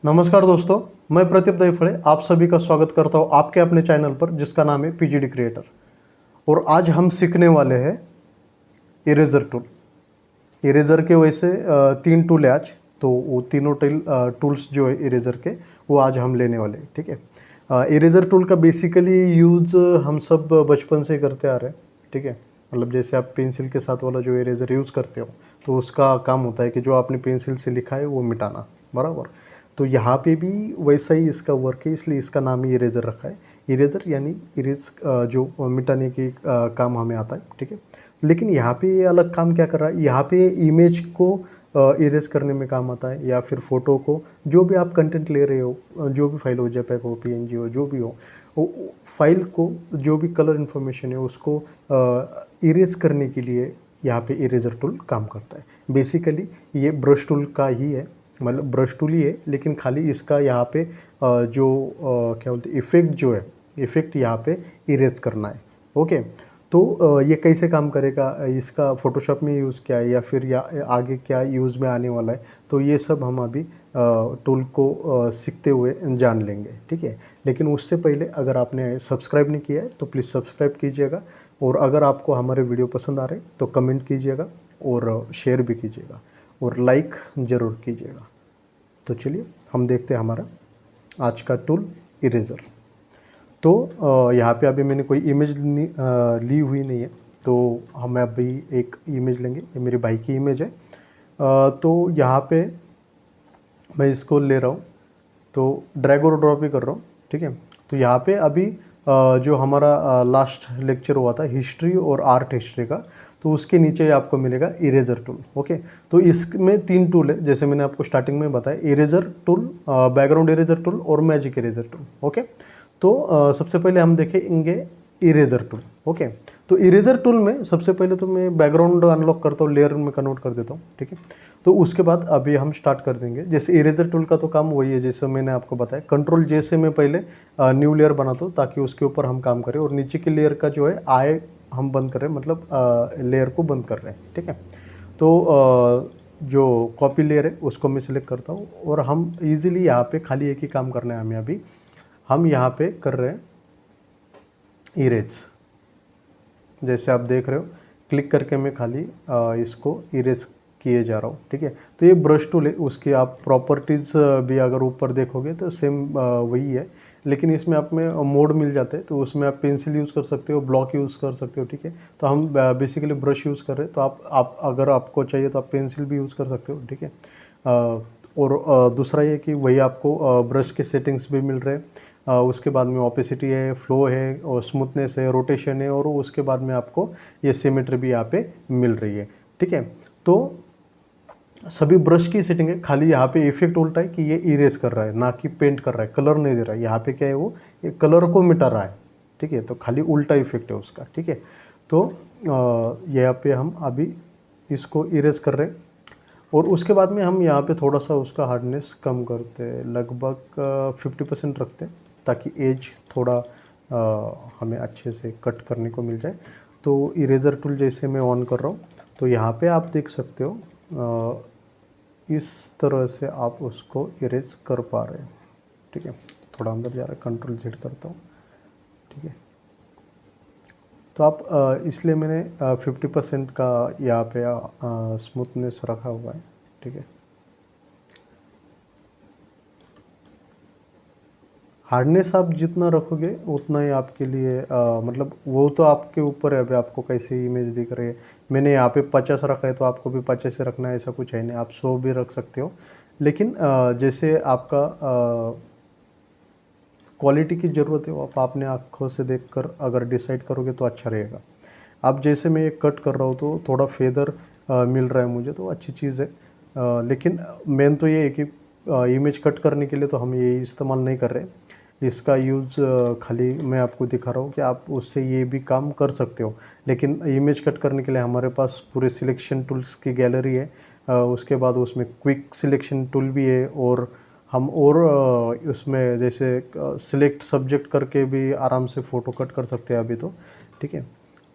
नमस्कार दोस्तों, मैं प्रदीप दैफड़े आप सभी का स्वागत करता हूं आपके अपने चैनल पर जिसका नाम है पीजीडी क्रिएटर। और आज हम सीखने वाले हैं इरेजर टूल। इरेजर के वैसे तीन टूल है आज, तो वो तीनों टूल्स जो है इरेजर के वो आज हम लेने वाले हैं। ठीक है, इरेजर टूल का बेसिकली यूज़ हम सब बचपन से करते आ रहे हैं। ठीक है, मतलब जैसे आप पेंसिल के साथ वाला जो इरेजर यूज़ करते हो तो उसका काम होता है कि जो आपने पेंसिल से लिखा है वो मिटाना, बराबर। तो यहाँ पे भी वैसा ही इसका वर्क है, इसलिए इसका नाम ही इरेजर रखा है। इरेजर यानी इरेज जो मिटाने की काम हमें आता है। ठीक है, लेकिन यहाँ पे ये अलग काम क्या कर रहा है, यहाँ पे इमेज को इरेज करने में काम आता है, या फिर फ़ोटो को, जो भी आप कंटेंट ले रहे हो, जो भी फाइल हो, जेपीईजी हो, पीएनजी हो, जो भी हो, वो फाइल को जो भी कलर इन्फॉर्मेशन है उसको इरेज करने के लिए यहाँ पे इरेजर टूल काम करता है। बेसिकली ये ब्रश टूल का ही है, मतलब ब्रश टूल ही है, लेकिन खाली इसका यहाँ पे क्या बोलते हैं, इफ़ेक्ट जो है, इफ़ेक्ट यहाँ पे इरेज करना है। ओके, तो ये कैसे काम करेगा, इसका फ़ोटोशॉप में यूज़ क्या है, या फिर या आगे क्या यूज़ में आने वाला है, तो ये सब हम अभी टूल को सीखते हुए जान लेंगे। ठीक है, लेकिन उससे पहले अगर आपने सब्सक्राइब नहीं किया है तो प्लीज़ सब्सक्राइब कीजिएगा, और अगर आपको हमारे वीडियो पसंद आ रहे हैं तो कमेंट कीजिएगा और शेयर भी कीजिएगा और लाइक ज़रूर कीजिएगा। तो चलिए हम देखते हैं हमारा आज का टूल इरेज़र। तो यहाँ पे अभी मैंने कोई इमेज ली हुई नहीं है, तो हम अभी एक इमेज लेंगे। ये मेरे भाई की इमेज है। तो यहाँ पे मैं इसको ले रहा हूँ, तो ड्रैग और ड्रॉप ही कर रहा हूँ। ठीक है, तो यहाँ पे अभी जो हमारा लास्ट लेक्चर हुआ था हिस्ट्री और आर्ट हिस्ट्री का, तो उसके नीचे आपको मिलेगा इरेजर टूल। ओके, तो इसमें तीन टूल है, जैसे मैंने आपको स्टार्टिंग में बताया, eraser tool, background eraser tool और मैजिक इरेजर टूल। ओके, तो सबसे पहले हम देखेंगे इरेजर टूल। ओके, तो इरेजर टूल में सबसे पहले तो मैं बैकग्राउंड अनलॉक करता हूँ, लेयर में कन्वर्ट कर देता हूँ। ठीक है, तो उसके बाद अभी हम स्टार्ट कर देंगे। जैसे इरेजर टूल का तो काम वही है जैसे मैंने आपको बताया, कंट्रोल जे से मैं पहले न्यू लेयर बनाता हूँ ताकि उसके ऊपर हम काम करें, और नीचे की लेयर का जो है आए हम बंद कर रहे हैं, मतलब लेयर को बंद कर रहे हैं। ठीक है, तो जो कॉपी लेयर है उसको मैं सिलेक्ट करता हूँ, और हम इजीली यहाँ पे खाली एक ही काम करना है हमें। अभी हम यहाँ पे कर रहे हैं इरेज। जैसे आप देख रहे हो, क्लिक करके मैं खाली इसको इरेज किए जा रहा हूँ। ठीक है, तो ये ब्रश टूल है, उसकी आप प्रॉपर्टीज़ भी अगर ऊपर देखोगे तो सेम वही है, लेकिन इसमें आप में मोड मिल जाते हैं, तो उसमें आप पेंसिल यूज़ कर सकते हो, ब्लॉक यूज़ कर सकते हो। ठीक है, तो हम बेसिकली ब्रश यूज़ कर रहे हैं, तो आप अगर आपको चाहिए तो आप पेंसिल भी यूज़ कर सकते हो। ठीक है, और दूसरा ये कि वही आपको ब्रश के सेटिंग्स भी मिल रहे हैं। उसके बाद में ओपेसिटी है, फ्लो है, और स्मूथनेस है, रोटेशन है, और उसके बाद में आपको ये सिमेट्री भी यहाँ पे मिल रही है। ठीक है, तो सभी ब्रश की सेटिंग है, खाली यहाँ पे इफेक्ट उल्टा है कि ये इरेज कर रहा है, ना कि पेंट कर रहा है, कलर नहीं दे रहा है। यहाँ पे क्या है, वो ये कलर को मिटा रहा है। ठीक है, तो खाली उल्टा इफेक्ट है उसका। ठीक है, तो यहाँ पे हम अभी इसको इरेज कर रहे हैं, और उसके बाद में हम यहाँ पे थोड़ा सा उसका हार्डनेस कम करते हैं, लगभग 50% रखते हैं, ताकि एज थोड़ा हमें अच्छे से कट करने को मिल जाए। तो इरेज़र टूल जैसे मैं ऑन कर रहा हूँ, तो यहाँ पे आप देख सकते हो इस तरह से आप उसको इरेज कर पा रहे हैं। ठीक है, थोड़ा अंदर जा रहा है, कंट्रोल जेड करता हूँ। ठीक है, तो आप इसलिए मैंने 50% का यहाँ पे स्मूथनेस रखा हुआ है। ठीक है, हार्डनेस आप जितना रखोगे उतना ही आपके लिए मतलब वो तो आपके ऊपर है, अभी आपको कैसी इमेज दिख रही है। मैंने यहाँ पे 50 रखा है, तो आपको भी 50 से रखना है, ऐसा कुछ है नहीं, आप 100 भी रख सकते हो। लेकिन जैसे आपका क्वालिटी की ज़रूरत है, वो आप अपने आँखों से देखकर अगर डिसाइड करोगे तो अच्छा रहेगा। अब जैसे मैं ये कट कर रहा हूँ तो थोड़ा फेदर मिल रहा है मुझे, तो अच्छी चीज़ है। लेकिन मेन तो ये है कि इमेज कट करने के लिए तो हम ये इस्तेमाल नहीं कर रहे। इसका यूज़ खाली मैं आपको दिखा रहा हूँ कि आप उससे ये भी काम कर सकते हो, लेकिन इमेज कट करने के लिए हमारे पास पूरे सिलेक्शन टूल्स की गैलरी है। उसके बाद उसमें क्विक सिलेक्शन टूल भी है, और हम और उसमें जैसे सिलेक्ट सब्जेक्ट करके भी आराम से फ़ोटो कट कर सकते हैं अभी तो। ठीक है,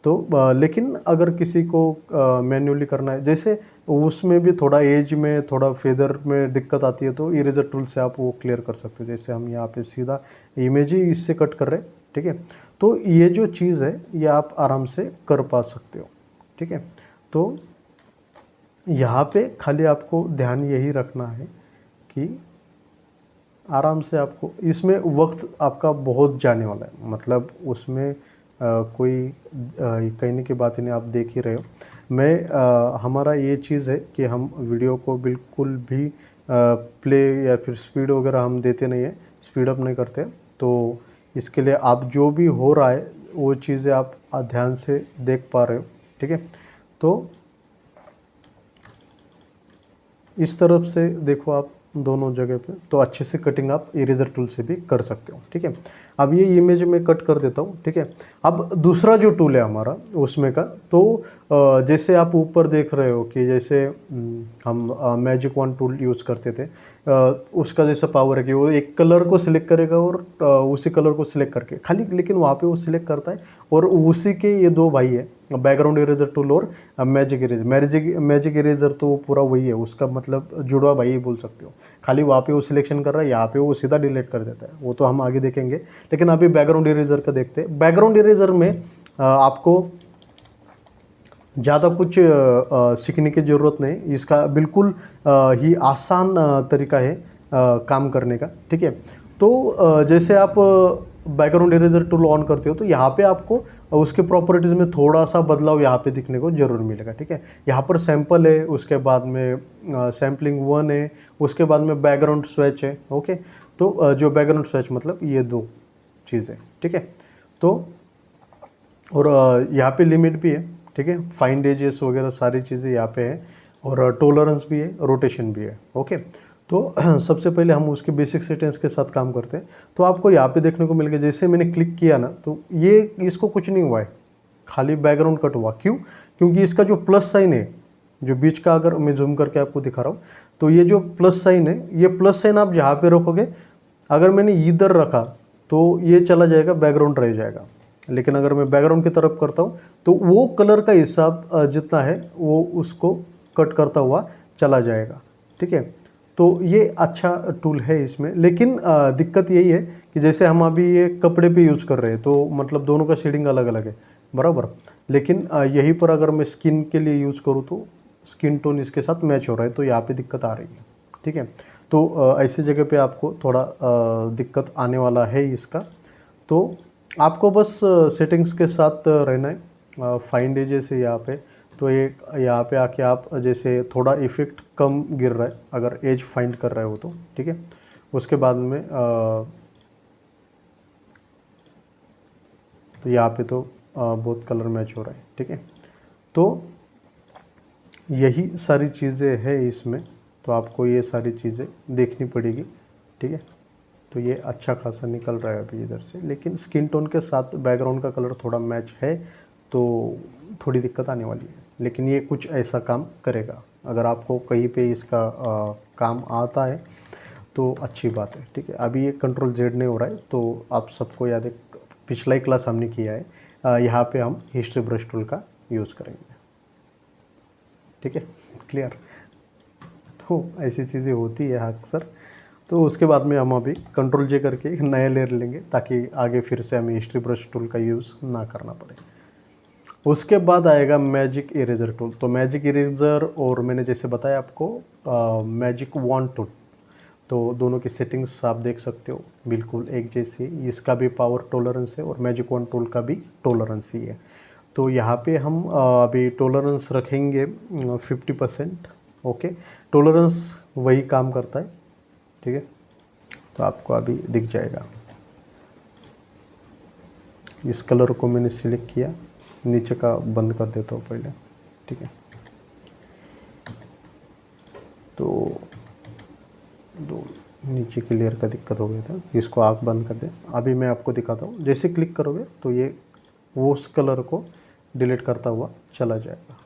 तो लेकिन अगर किसी को मैन्युअली करना है, जैसे उसमें भी थोड़ा एज में थोड़ा फेदर में दिक्कत आती है, तो इरेजर टूल से आप वो क्लियर कर सकते हो। जैसे हम यहाँ पे सीधा इमेज ही इससे कट कर रहे हैं, ठीक है। तो ये जो चीज़ है ये आप आराम से कर पा सकते हो, ठीक है। तो यहाँ पे खाली आपको ध्यान यही रखना है कि आराम से आपको, इसमें वक्त आपका बहुत जाने वाला है, मतलब उसमें कोई कहने की बात ही नहीं, आप देख ही रहे हो। हमारा ये चीज़ है कि हम वीडियो को बिल्कुल भी प्ले या फिर स्पीड वगैरह हम देते नहीं है, स्पीड अप नहीं करते। तो इसके लिए आप जो भी हो रहा है वो चीज़ें आप ध्यान से देख पा रहे हो, ठीक है। तो इस तरफ से देखो आप दोनों जगह पे, तो अच्छे से कटिंग आप इरेजर टूल से भी कर सकते हो, ठीक है। अब ये इमेज में कट कर देता हूँ, ठीक है। अब दूसरा जो टूल है हमारा उसमें का, तो जैसे आप ऊपर देख रहे हो कि जैसे हम मैजिक वन टूल यूज़ करते थे, उसका जैसा पावर है कि वो एक कलर को सिलेक्ट करेगा और उसी कलर को सिलेक्ट करके खाली, लेकिन वहाँ पे वो सिलेक्ट करता है। और उसी के ये दो भाई है, बैकग्राउंड इरेजर टूल और मैजिक इरेजर। मैजिक इरेजर तो पूरा वही है, उसका मतलब जुड़वा भाई ही बोल सकते हो। खाली वहाँ पे वो सिलेक्शन कर रहा है, यहाँ पे वो सीधा डिलीट कर देता है, वो तो हम आगे देखेंगे। लेकिन अभी बैकग्राउंड इरेजर का देखते हैं। बैकग्राउंड इरेजर में आपको ज़्यादा कुछ सीखने की ज़रूरत नहीं, इसका बिल्कुल ही आसान तरीका है काम करने का, ठीक है। तो जैसे आप बैकग्राउंड इरेजर टूल ऑन करते हो तो यहाँ पे आपको उसके प्रॉपर्टीज़ में थोड़ा सा बदलाव यहाँ पे दिखने को ज़रूर मिलेगा, ठीक है। यहाँ पर सैंपल है, उसके बाद में सैम्पलिंग 1 है, उसके बाद में बैकग्राउंड स्विच है, ओके। तो जो बैकग्राउंड स्विच मतलब ये दो चीज़ें, ठीक है। तो और यहाँ पे लिमिट भी है, ठीक है। फाइंड एजेस वगैरह सारी चीज़ें यहाँ पे है, और टॉलरेंस भी है, रोटेशन भी है, ओके। तो सबसे पहले हम उसके बेसिक सेटिंग्स के साथ काम करते हैं। तो आपको यहाँ पे देखने को मिल गया, जैसे मैंने क्लिक किया ना, तो ये इसको कुछ नहीं हुआ है, खाली बैकग्राउंड कट हुआ। क्यों? क्योंकि इसका जो प्लस साइन है, जो बीच का, अगर मैं जूम करके आपको दिखा रहा हूँ, तो ये जो प्लस साइन है, ये प्लस साइन आप जहाँ पे रखोगे, अगर मैंने इधर रखा तो ये चला जाएगा, बैकग्राउंड रह जाएगा। लेकिन अगर मैं बैकग्राउंड की तरफ करता हूँ तो वो कलर का हिसाब जितना है वो उसको कट करता हुआ चला जाएगा, ठीक है। तो ये अच्छा टूल है इसमें। लेकिन दिक्कत यही है कि जैसे हम अभी ये कपड़े पे यूज़ कर रहे हैं, तो मतलब दोनों का शेडिंग अलग अलग है, बराबर। लेकिन यहीं पर अगर मैं स्किन के लिए यूज़ करूँ तो स्किन टोन इसके साथ मैच हो रहा है, तो यहाँ पे दिक्कत आ रही है, ठीक है। तो ऐसी जगह पे आपको थोड़ा दिक्कत आने वाला है इसका। तो आपको बस सेटिंग्स के साथ रहना है। फाइंड एजेस है यहाँ पे, तो एक यहाँ पे आके आप जैसे थोड़ा इफेक्ट कम गिर रहा है अगर एज फाइंड कर रहे हो तो, ठीक है। उसके बाद में तो यहाँ पे तो बहुत कलर मैच हो रहा है, ठीक है। तो यही सारी चीज़ें हैं इसमें, तो आपको ये सारी चीज़ें देखनी पड़ेगी, ठीक है। तो ये अच्छा खासा निकल रहा है अभी इधर से, लेकिन स्किन टोन के साथ बैकग्राउंड का कलर थोड़ा मैच है, तो थोड़ी दिक्कत आने वाली है। लेकिन ये कुछ ऐसा काम करेगा, अगर आपको कहीं पे इसका काम आता है तो अच्छी बात है, ठीक है। अभी ये कंट्रोल जेड नहीं हो रहा है, तो आप सबको याद है, पिछला ही क्लास हमने किया है। यहाँ पे हम हिस्ट्री ब्रश टूल का यूज़ करेंगे, ठीक है, क्लियर। तो ऐसी चीज़ें होती है अक्सर। तो उसके बाद में हम अभी कंट्रोल जे करके एक नया लेयर लेंगे, ताकि आगे फिर से हमें हिस्ट्री ब्रश टूल का यूज़ ना करना पड़े। उसके बाद आएगा मैजिक इरेजर टूल। तो मैजिक इरेजर और मैंने जैसे बताया आपको मैजिक वन टूल, तो दोनों की सेटिंग्स आप देख सकते हो बिल्कुल एक जैसी। इसका भी पावर टॉलरेंस है और मैजिक वन टूल का भी टॉलरेंस ही है। तो यहाँ पे हम अभी टॉलरेंस रखेंगे 50%, ओके। टॉलरेंस वही काम करता है, ठीक है। तो आपको अभी दिख जाएगा। इस कलर को मैंने सिलेक्ट किया, नीचे का बंद कर देता हूँ पहले, ठीक है। तो दो नीचे की लेयर का दिक्कत हो गया था, इसको आप बंद कर दें। अभी मैं आपको दिखाता हूँ, जैसे क्लिक करोगे तो ये वो उस कलर को डिलीट करता हुआ चला जाएगा,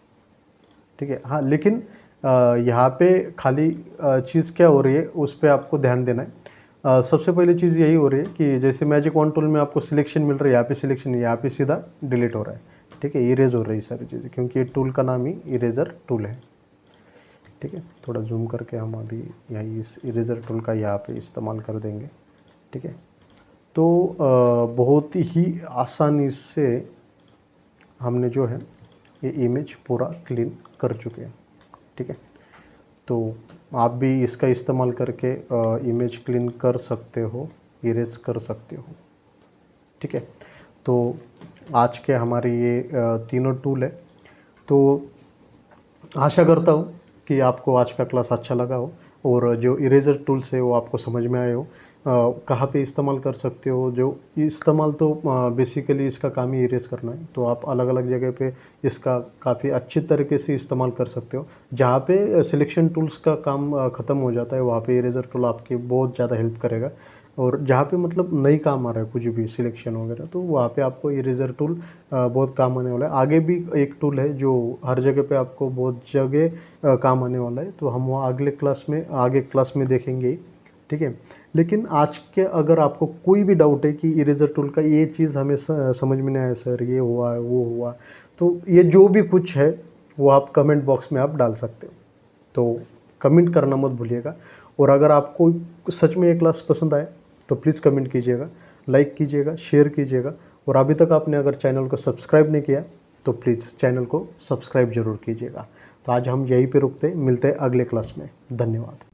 ठीक है। हाँ, लेकिन यहाँ पे खाली चीज़ क्या हो रही है उस पर आपको ध्यान देना है। सबसे पहली चीज़ यही हो रही है कि जैसे मैजिक वन टूल में आपको सिलेक्शन मिल रहा है, यहाँ पे सिलेक्शन, यहाँ पे सीधा डिलीट हो रहा है, ठीक है, इरेज हो रही सारी चीज़ें, क्योंकि ये टूल का नाम ही इरेज़र टूल है। ठीक है, थोड़ा जूम करके हम अभी यही इस इरेज़र टूल का यहाँ पे इस्तेमाल कर देंगे। ठीक है, तो बहुत ही आसानी से हमने जो है ये इमेज पूरा क्लीन कर चुके हैं। ठीक है, तो आप भी इसका इस्तेमाल करके इमेज क्लीन कर सकते हो, इरेज कर सकते हो। ठीक है, तो आज के हमारे ये तीनों टूल है। तो आशा करता हूँ कि आपको आज का क्लास अच्छा लगा हो और जो इरेजर टूल्स है वो आपको समझ में आए हो, कहाँ पे इस्तेमाल कर सकते हो। जो इस्तेमाल तो बेसिकली इसका काम ही इरेज करना है, तो आप अलग अलग जगह पे इसका काफ़ी अच्छी तरीके से इस्तेमाल कर सकते हो। जहाँ पे सिलेक्शन टूल्स का काम ख़त्म हो जाता है वहाँ पे इरेजर टूल आपकी बहुत ज़्यादा हेल्प करेगा। और जहाँ पे मतलब नहीं काम आ रहा है कुछ भी सिलेक्शन वगैरह, तो वहाँ पे आपको इरेजर टूल बहुत काम आने वाला है। आगे भी एक टूल है जो हर जगह पे आपको बहुत जगह काम आने वाला है, तो हम वहाँ आगे क्लास में देखेंगे ही। ठीक है, लेकिन आज के अगर आपको कोई भी डाउट है कि इरेजर टूल का ये चीज़ हमें समझ में नहीं आया सर, ये हुआ वो हुआ, तो ये जो भी कुछ है वो आप कमेंट बॉक्स में आप डाल सकते हो, तो कमेंट करना मत भूलिएगा। और अगर आपको सच में ये क्लास पसंद आए तो प्लीज़ कमेंट कीजिएगा, लाइक कीजिएगा, शेयर कीजिएगा। और अभी तक आपने अगर चैनल को सब्सक्राइब नहीं किया तो प्लीज़ चैनल को सब्सक्राइब ज़रूर कीजिएगा। तो आज हम यहीं पे रुकते हैं, मिलते हैं अगले क्लास में। धन्यवाद।